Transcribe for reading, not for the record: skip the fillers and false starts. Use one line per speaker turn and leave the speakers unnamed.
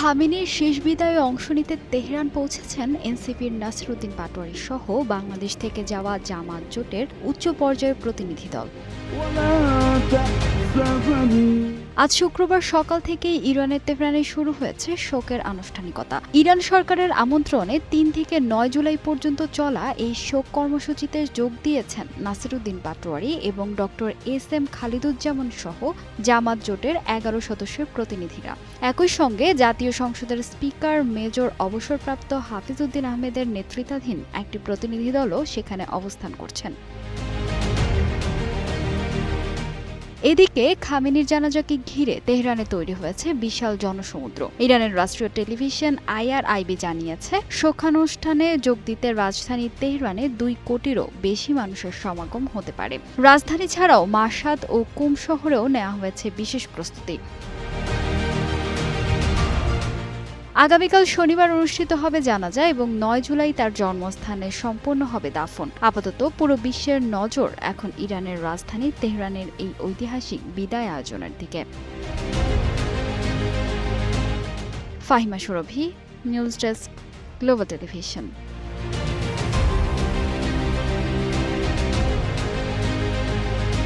খামেনির শেষ বিদায়ে অংশ নিতে তেহরান পৌঁছেছেন এনসিপির নাসিরুদ্দিন পাটোয়ারি সহ বাংলাদেশ থেকে যাওয়া জামাত জোটের উচ্চ পর্যায়ের প্রতিনিধি দল। আজ শুক্রবার সকাল থেকেই ইরানের তেহরানে শুরু হয়েছে শোকের আনুষ্ঠানিকতা। ইরান সরকারের আমন্ত্রণে ৩ থেকে ৯ জুলাই পর্যন্ত চলা এই শোক কর্মসূচিতে যোগ দিয়েছেন নাসিরুদ্দিন পাটোয়ারি এবং ডক্টর খালিদুজ্জামান সহ জামাত জোটের ১১ সদস্যের প্রতিনিধিরা। একই সঙ্গে জাতীয় সংসদের স্পিকার মেজর অবসরপ্রাপ্ত হাফিজউদ্দিন আহমেদের নেতৃত্বাধীন একটি প্রতিনিধি দলও সেখানে অবস্থান করছেন। এদিকে খামেনির জানাজাকে ঘিরে তেহরানে তৈরি হয়েছে বিশাল জনসমুদ্র। ইরানের রাষ্ট্রীয় টেলিভিশন IRIB জানিয়েছে, শোকানুষ্ঠানে যোগ দিতে রাজধানী তেহরানে ২ কোটিরও বেশি মানুষের সমাগম হতে পারে। রাজধানী ছাড়াও মাশহাদ ও কুম শহরেও নেওয়া হয়েছে বিশেষ প্রস্তুতি। আগামীকাল শনিবার অনুষ্ঠিত হবে জানাজা এবং ৯ জুলাই তার জন্মস্থানে সম্পন্ন হবে দাফন। আপাতত পুরো বিশ্বের নজর এখন ইরানের রাজধানী তেহরানের এই ঐতিহাসিক বিদায় আয়োজনের দিকে। ফাহিমা সুরভি, নিউজ ডেস্ক, গ্লোবাল টেলিভিশন।